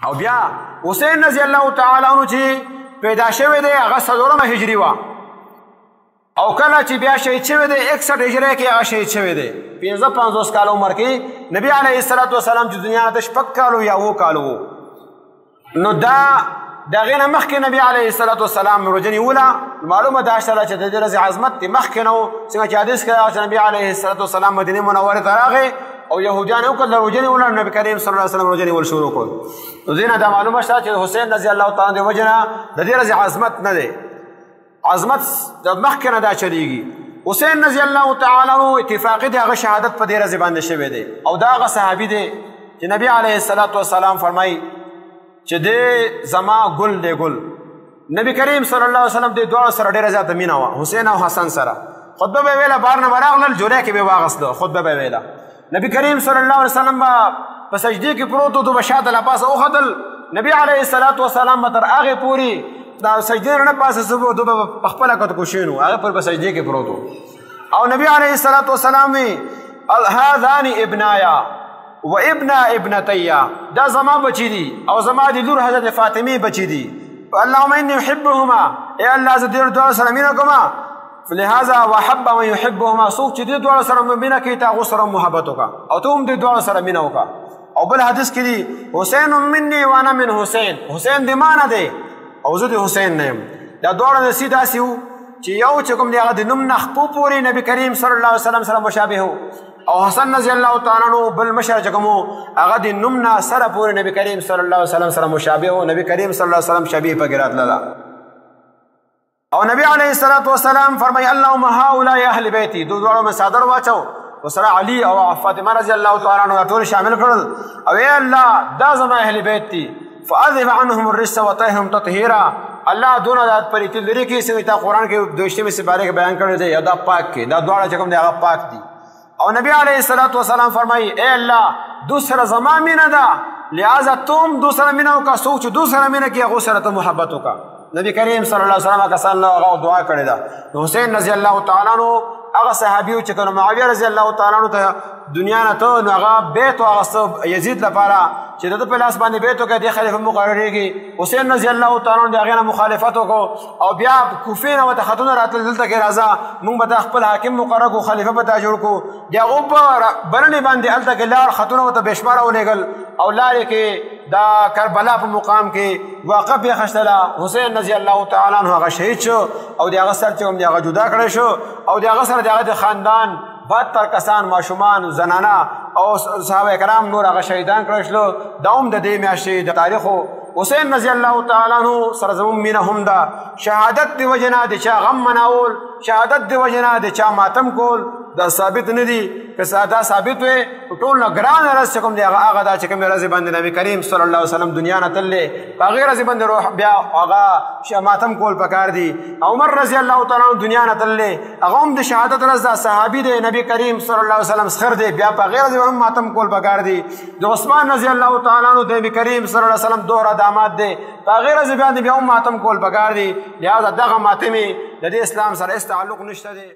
او بیا حسین رضی الله تعالی عنہ چې پیدا شوی دی هغه 4 هجری وه او کله چې بیا شهید شوی دی 61 هجری کې هغه شهید شوی دی 55 کال عمر کې نبی علیه الصلاة والسلام چې دنیا ته 6 کالو یا 7 کالو وو نو دا دغې نه مخکې نبی علیه الصلاة والسلام روژه نیوله معلومه دا شته چې د دې ورځې عظمت دی مخکې نه و څنګه چې حدیث کې راغلی چې نبی علیه الصلاة والسلام مدینې منورې ته راغی او یهودیان یې وکړل روژه نیوله نبي کریم صلی الله علیه وسلم روژه نیول شروع کړل نو دې نه دا معلومه شته چې حسین رضی الله تعالی عنه د وجې نه د دې ورځې عظمت نه دی عظمت د مخکې نه دا چلیږي حسین رضی الله تعالی عنه اتفاقي دی هغه شهادت په دې ورځې باندې شوی دی او دا هغه صحابي دی چې نبی علیه الصلاة والسلام فرمایي چې دې زما ګل دی ګل نبی کریم صلی الله علیه وسلم دې دواړو سره ډېره زیاته مینه وه حسین او حسن سره خطبه به ویله بار نه به راغلل جولی کې به یې واغېستله خطبه به ویله نبی کریم صلی الله علیه وسلم به په سجدې کې پروت و دو به شاته له پاسه وختل نبی علیه الصلاة والسلام به تر هغې پورې دا سجدې نه پاسه څه به دو به په خپله کتکوشین و هغې پورې په سجدې کې پروت و او نبی علیه الصلاة والسلام وی هذان ابنایا و ابن ابنتیا دا زما بچی دي او زما د لور حضرت فاطمه بچی دي اللهم اني احبهما ای الله زه دې دواړو سره مینه کوم لهذا وحب من يحبهما څوک چې دې دواړو سره مینه کوي ته هغو سره محبت وکړه او ته هم دې دواړو سره مینه وکړه او بل حدیث کې دي حسین مني وانا من حسین حسین د ما نه دی او زه د حسین نه یم دا دواړه نصیب داسې وو چې یو چې کوم دی هغه د نوم نه خپو پورې نبي کریم صلی الله علیه وسلم سره مشابه و او حسن رضی الله تعالی عنہ بل مشر چې کوم هغه د نوم نه سره پورې نبی کریم صلی الله علیه وسلم سره مشابه و نبی کریم صلی الله علیه وسلم شبیه پکې راتله او نبی علیه الصلاة والسلام فرمایي اللهم هؤلاء اهل بیتی دواړو مې څادر واچو وسره علی او فاطمه رضی الله تعالی عنها ټول شامل کړل او ای الله دا زما اهل بیت دي فاذهب عنهم الرجس وطهرهم تطهیرا الله دونه د پریتې لري کې څنګه تا قرآن کې دویشتمې سپارې کې بیان کړی دی یا دا پاک کې دا دواړه چې کوم دی هغه پاک دي او نبی علیه الصلاة والسلام فرمایي ای الله دوسره زما مینه ده لہذا تم دوسره مینه وکړه څوک چې دوسره مینه کوي هغو سره ته محبت وکړه نبی کریم صلی الله علیه وسلم کسان له هغه دعا کړې ده نو حسین رضی الله تعالی عنہ هغه صحابي و چې کله معاویه رضی الله تعالی عنہ ته دنیا نه ته نو هغه بیت واغسته یزید لپاره چې د ده په لاس باندې بیت وکړي دې خلیفه مقرریږي حسین رضی الله تعالی عنہ د هغې نه مخالفت وکړو او بیا کوفې نه ورته خطونه راتلل دلته کې راځه موږ به دا خپل حاکم مقرر کړو خلیفه به تا جوړ کړو د هغو په بلنې باندې هلته کې لاړ خطونه ورته بې شماره ولېږل او لارې کې دا کربلا په مقام کې واقع پېښه شتله حسین رضی الله تعالی عنہ هغه شهید شو او د هغه سر چې کوم د هغه جدا کړی شو او د هغه سره د هغه د خاندان 72 کسان ماشومان زنانه او صحابه کرام نور هغه شهیدان کړی شلو دا هم د دې میاشتې د تاریخو حسین رضی الله تعالی عنہ سره زموږ مینه هم ده شهادت د وجې نه د چا غم مناول شهادت د وجې نه د چا ماتم کول دا ثابت نه دي که دا ثابت وي ټول نه ګرانه ورځ چې کوم دی هغه دا چې کومې ورځې باندې نبي کریم صلی الله علیه وسلم دنیا نه تللی په هغې ورځې باندې روح بیا هغه ماتم کول پکار دي عمر رضی الله تعالی عنہ دنیا نه تللی هغه هم د شهادت ورځ دا صحابي دی نبي کریم صلی الله علیه وسلم سخر دی بیا په هغې ورځې هم ماتم کول پکار دي د عثمان رضی الله تعالی عنہ د نبي کریم صلی الله علیه وسلم دوهره داماد دی په هغې ورځې باندې بیا هم ماتم کول پکار دي لہذا دغه ماتمې د دې اسلام سره هېڅ تعلق نشته دی